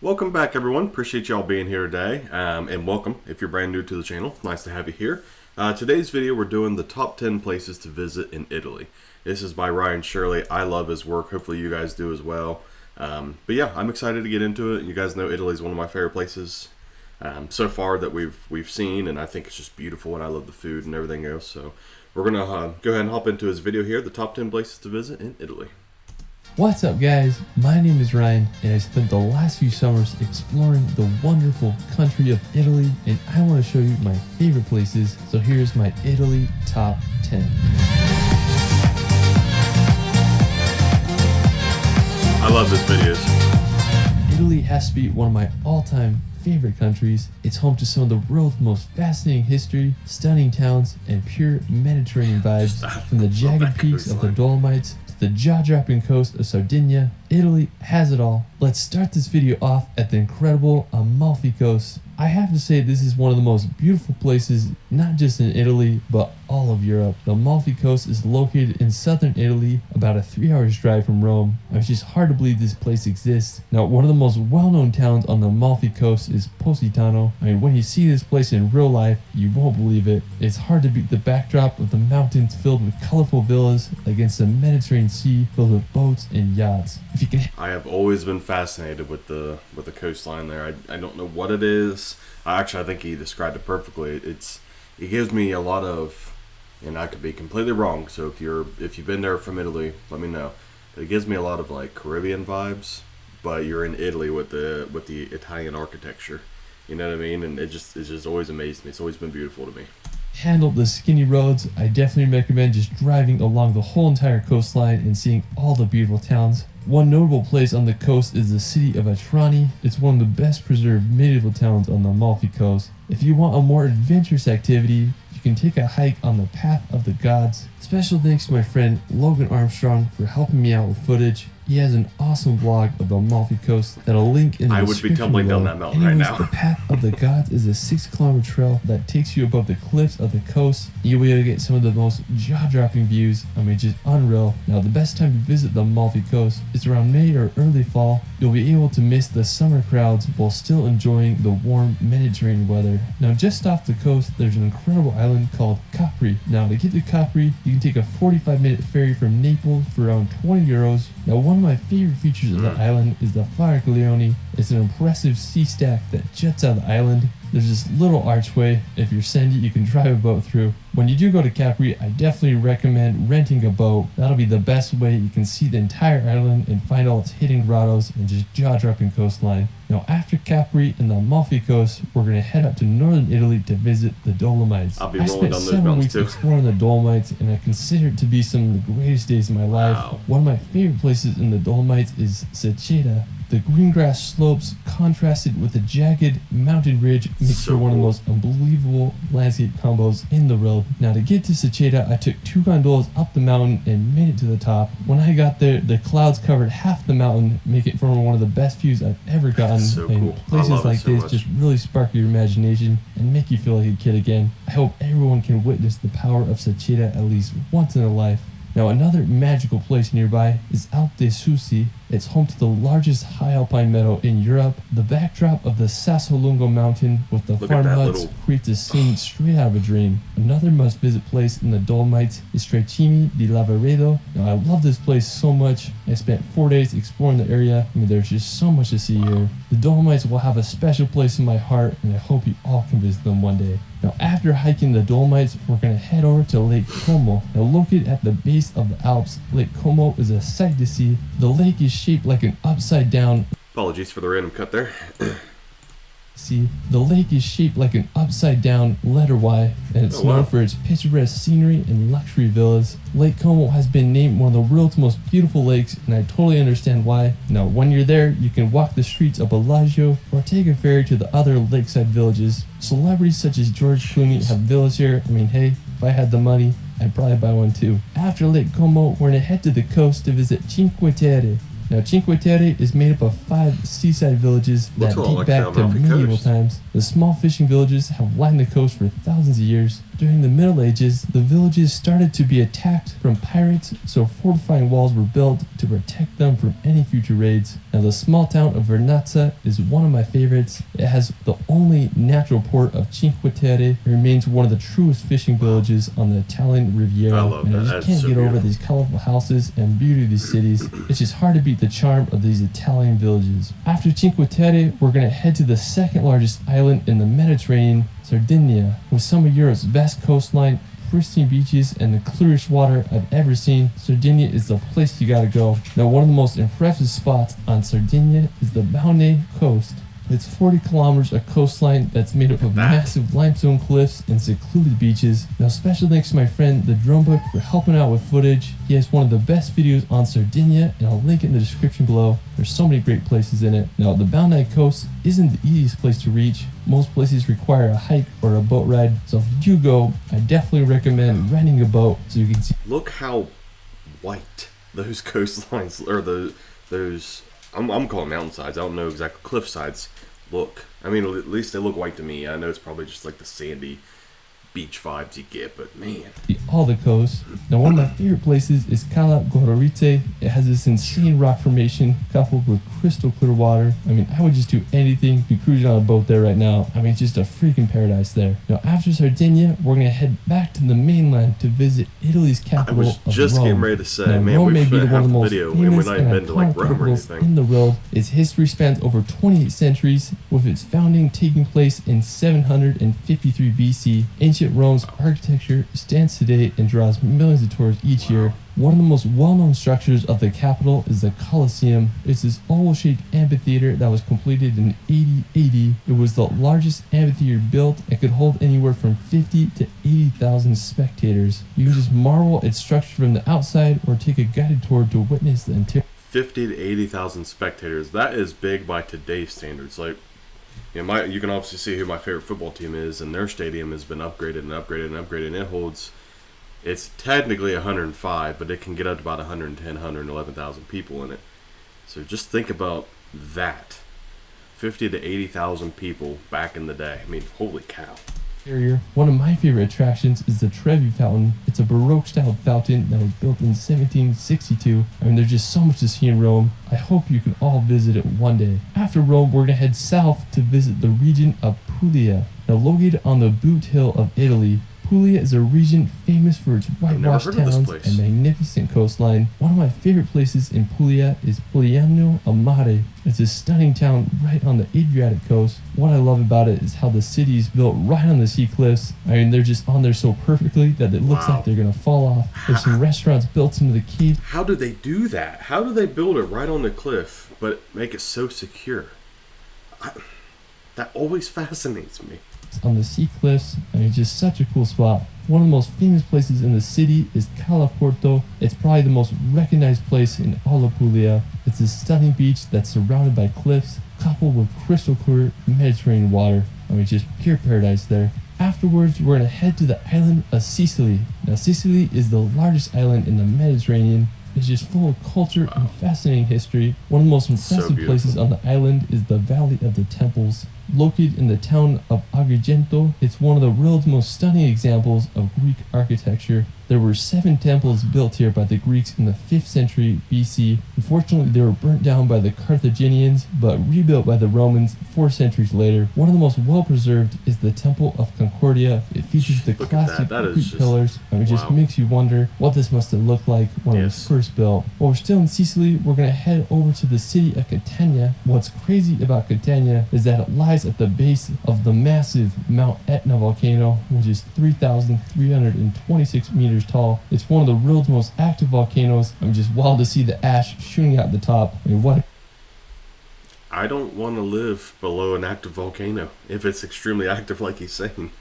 Welcome back, everyone. Appreciate y'all being here today, and welcome if you're brand new to the channel. Nice to have you here. Today's video, we're doing the top 10 places to visit in Italy. This is by Ryan Shirley. I love his work. Hopefully you guys do as well. But yeah, I'm excited to get into it. You guys know Italy is one of my favorite places so far that we've seen, and I think it's just beautiful, and I love the food and everything else. So we're gonna go ahead and hop into his video here, the top 10 places to visit in Italy. What's up, guys? My name is Ryan, and I spent the last few summers exploring the wonderful country of Italy, and I want to show you my favorite places. So here's my Italy top 10. I love this videos. Italy has to be one of my all-time favorite countries. It's home to some of the world's most fascinating history, stunning towns, and pure Mediterranean vibes. From the jagged peaks of the Dolomites to the jaw-dropping coast of Sardinia, Italy has it all. Let's start this video off at the incredible Amalfi coast. I have to say this is one of the most beautiful places, not just in Italy, but all of Europe. The Amalfi coast is located in southern Italy, about a 3 hours drive from Rome. It's just hard to believe this place exists. Now, one of the most well-known towns on the Amalfi coast is Positano. When you see this place in real life, you won't believe it. It's hard to beat the backdrop of the mountains filled with colorful villas against the Mediterranean Sea filled with boats and yachts. If you can, I have always been fascinated with the coastline there. I don't know what it is. I think he described it perfectly. It gives me a lot of, and I could be completely wrong. So if you've been there from Italy, let me know. But it gives me a lot of like Caribbean vibes, but you're in Italy with the Italian architecture. You know what I mean? And it's just always amazed me. It's always been beautiful to me. handle the skinny roads, I definitely recommend just driving along the whole entire coastline and seeing all the beautiful towns. One notable place on the coast is the city of Trani. It's one of the best preserved medieval towns on the Amalfi coast. If you want a more adventurous activity, you can take a hike on the Path of the Gods. Special thanks to my friend Logan Armstrong for helping me out with footage. He has an awesome vlog of the Amalfi Coast that I'll link in the description. I would be tumbling down that mountain right now. The Path of the Gods is a 6-kilometer trail that takes you above the cliffs of the coast. You'll be able to get some of the most jaw-dropping views. Just unreal. Now, the best time to visit the Amalfi Coast is around May or early fall. You'll be able to miss the summer crowds while still enjoying the warm Mediterranean weather. Now, just off the coast, there's an incredible island called Capri. Now, to get to Capri, you can take a 45-minute ferry from Naples for around 20 euros. Now, one of my favorite features of the island is the Faraglioni. It's an impressive sea stack that juts out of the island. There's this little archway. If you're sandy, you can drive a boat through. When you do go to Capri, I definitely recommend renting a boat. That'll be the best way you can see the entire island and find all its hidden grottos and just jaw-dropping coastline. Now, after Capri and the Amalfi Coast, we're going to head up to northern Italy to visit the Dolomites. I'll be rolling down those mountains too. I spent 7 weeks exploring the Dolomites, and I consider it to be some of the greatest days of my life. Wow. One of my favorite places in the Dolomites is Sicily. The green grass slopes contrasted with the jagged mountain ridge makes for one of the most unbelievable landscape combos in the world. Now, to get to Sicily, I took 2 gondolas up the mountain and made it to the top. When I got there, the clouds covered half the mountain, making it for one of the best views I've ever gotten. So cool. Places like this just really spark your imagination and make you feel like a kid again. I hope everyone can witness the power of Sicily at least once in their life. Now, another magical place nearby is Alpe Susi. It's home to the largest high alpine meadow in Europe. The backdrop of the Sassolungo mountain with the farm huts creates a scene straight out of a dream. Another must-visit place in the Dolomites is Trecime di Lavaredo. Now, I love this place so much. I spent 4 days exploring the area. There's just so much to see here. The Dolomites will have a special place in my heart, and I hope you all can visit them one day. Now, after hiking the Dolomites, we're going to head over to Lake Como. Now, located at the base of the Alps, Lake Como is a sight to see. The lake is shaped like an upside down. Apologies for the random cut there. The lake is shaped like an upside down letter Y, and it's known for its picturesque scenery and luxury villas. Lake Como has been named one of the world's most beautiful lakes, and I totally understand why. Now, when you're there, you can walk the streets of Bellagio or take a ferry to the other lakeside villages. Celebrities such as George Clooney have villas here. Hey, if I had the money, I'd probably buy one too. After Lake Como, we're gonna head to the coast to visit Cinque Terre. Now, Cinque Terre is made up of 5 seaside villages that date back to medieval times. The small fishing villages have lined the coast for thousands of years. During the Middle Ages, the villages started to be attacked from pirates, so fortifying walls were built to protect them from any future raids. Now the small town of Vernazza is one of my favorites. It has the only natural port of Cinque Terre. It remains one of the truest fishing villages on the Italian Riviera. I love that. I just That's can't so get over beautiful. these colorful houses and beauty of these cities. It's just hard to beat the charm of these Italian villages. After Cinque Terre, we're going to head to the second largest island in the Mediterranean, Sardinia. With some of Europe's best coastline, pristine beaches, and the clearest water I've ever seen, Sardinia is the place you gotta go. Now, one of the most impressive spots on Sardinia is the Balne coast. It's 40 kilometers of coastline that's made up of massive limestone cliffs and secluded beaches. Now, special thanks to my friend the Drone Book for helping out with footage. He has one of the best videos on Sardinia, and I'll link it in the description below. There's so many great places in it. Now, the Balne coast isn't the easiest place to reach. Most places require a hike or a boat ride, so if you do go, I definitely recommend renting a boat so you can see. Look how white those coastlines, or those, I'm calling mountainsides, I don't know exactly, cliff sides look. I mean, at least they look white to me. I know it's probably just like the sandy beach vibes you get, but man. All the coast. Now, one of my favorite places is Cala Gororite. It has this insane rock formation coupled with crystal clear water. I mean, I would just do anything, be cruising on a boat there right now. I mean, it's just a freaking paradise there. Now, after Sardinia, we're going to head back to the mainland to visit Italy's capital I was just Rome. getting ready to say, now, man, Rome we may be should one have of the the most video, and we're famous not and even been to like iconic Rome or capitals anything. in the world. Its history spans over 28 centuries, with its founding taking place in 753 BC. Ancient Rome's architecture stands today and draws millions of tourists each year. One of the most well-known structures of the capital is the Colosseum. It's this oval-shaped amphitheater that was completed in 80 AD. It was the largest amphitheater built and could hold anywhere from 50 to 80,000 spectators. You can just marvel at its structure from the outside or take a guided tour to witness the interior. 50 to 80,000 spectators. That is big by today's standards. Like, you know, you can obviously see who my favorite football team is, and their stadium has been upgraded and upgraded and upgraded, and it holds, it's technically 105, but it can get up to about 110, 111,000 people in it. So just think about that. 50 to 80,000 people back in the day. I mean, holy cow. One of my favorite attractions is the Trevi Fountain. It's a Baroque-style fountain that was built in 1762. I mean, there's just so much to see in Rome. I hope you can all visit it one day. After Rome, we're going to head south to visit the region of Pulia. Now, located on the boot hill of Italy, Pulia is a region famous for its whitewashed towns and magnificent coastline. One of my favorite places in Pulia is Puliano a Mare. It's a stunning town right on the Adriatic coast. What I love about it is how the city is built right on the sea cliffs. I mean, they're just on there so perfectly that it looks like they're gonna fall off. There's some restaurants built into the cave. How do they do that? How do they build it right on the cliff, but make it so secure? That always fascinates me. On the sea cliffs. I mean, just such a cool spot. One of the most famous places in the city is Cala Porto. It's probably the most recognized place in all of Pulia. It's a stunning beach that's surrounded by cliffs, coupled with crystal clear Mediterranean water. I mean, just pure paradise there. Afterwards, we're going to head to the island of Sicily. Now, Sicily is the largest island in the Mediterranean. It's just full of culture and fascinating history. One of the most impressive places on the island is the Valley of the Temples. Located in the town of Agrigento, it's one of the world's most stunning examples of Greek architecture. There were 7 temples built here by the Greeks in the 5th century BC. Unfortunately, they were burnt down by the Carthaginians, but rebuilt by the Romans 4 centuries later. One of the most well-preserved is the Temple of Concordia. It features the classic Greek pillars, and it just makes you wonder what this must have looked like when it was first built. While we're still in Sicily, we're going to head over to the city of Catania. What's crazy about Catania is that it lies at the base of the massive Mount Etna volcano, which is 3,326 meters tall. It's one of the world's most active volcanoes. I'm just wild to see the ash shooting out the top. I mean, what? I don't want to live below an active volcano if it's extremely active like he's saying.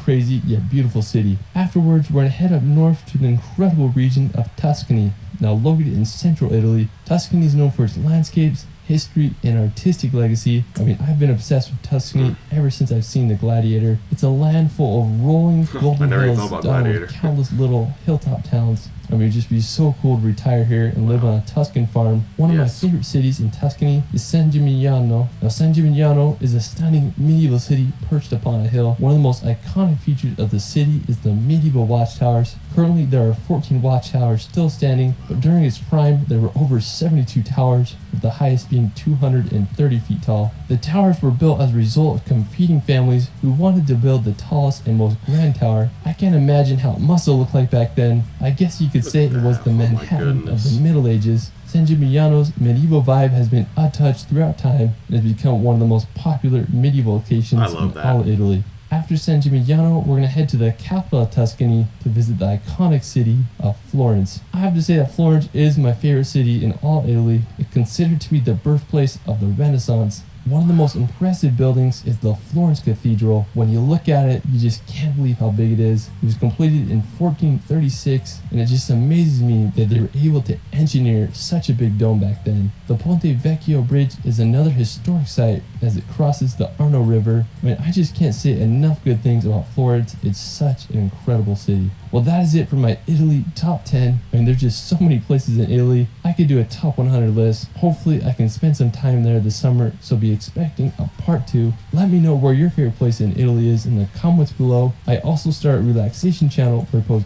Crazy yet beautiful city. Afterwards, we're going to head up north to the incredible region of Tuscany. Now located in central Italy, Tuscany is known for its landscapes, history, and artistic legacy. I mean, I've been obsessed with Tuscany ever since I've seen The Gladiator. It's a land full of rolling golden hills dotted with countless little hilltop towns. I mean, it'd just be so cool to retire here and live on a Tuscan farm. One of my favorite cities in Tuscany is San Gimignano. Now, San Gimignano is a stunning medieval city perched upon a hill. One of the most iconic features of the city is the medieval watchtowers. Currently, there are 14 watchtowers still standing, but during its prime, there were over 72 towers, with the highest being 230 feet tall. The towers were built as a result of competing families who wanted to build the tallest and most grand tower. I can't imagine how it must have looked like back then. I guess you could say it was the Manhattan of the Middle Ages. San Gimignano's medieval vibe has been untouched throughout time and has become one of the most popular medieval locations in all of Italy. After San Gimignano, we're going to head to the capital of Tuscany to visit the iconic city of Florence. I have to say that Florence is my favorite city in all Italy. It's considered to be the birthplace of the Renaissance. One of the most impressive buildings is the Florence Cathedral. When you look at it, you just can't believe how big it is. It was completed in 1436, and it just amazes me that they were able to engineer such a big dome back then. The Ponte Vecchio Bridge is another historic site as it crosses the Arno River. I mean, I just can't say enough good things about Florence. It's such an incredible city. Well, that is it for my Italy top 10. I mean, there's just so many places in Italy. I could do a top 100 list. Hopefully, I can spend some time there this summer, so be expecting a part 2. Let me know where your favorite place in Italy is in the comments below. I also start a relaxation channel where I post.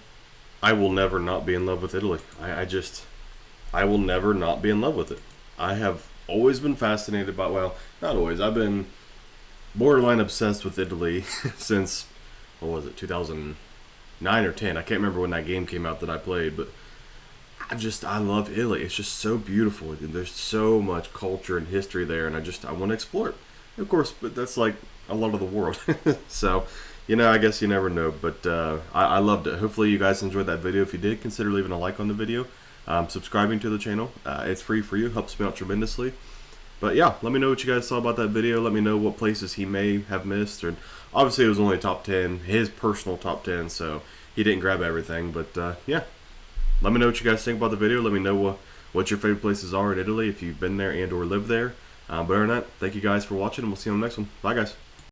I will never not be in love with Italy. I will never not be in love with it. I have always been fascinated by, well, not always. I've been borderline obsessed with Italy since, what was it, 2009 or 10. I can't remember when that game came out that I played, but I love Italy. It's just so beautiful. And there's so much culture and history there, and I want to explore it. Of course, but that's like a lot of the world. So, I guess you never know. But I loved it. Hopefully you guys enjoyed that video. If you did, consider leaving a like on the video. Subscribing to the channel. It's free for you. Helps me out tremendously. But yeah, let me know what you guys saw about that video. Let me know what places he may have missed. Or obviously it was only top 10, his personal top 10, so he didn't grab everything. But yeah, let me know what you guys think about the video. Let me know what your favorite places are in Italy if you've been there and or lived there. But other than that, thank you guys for watching, and we'll see you on the next one. Bye, guys.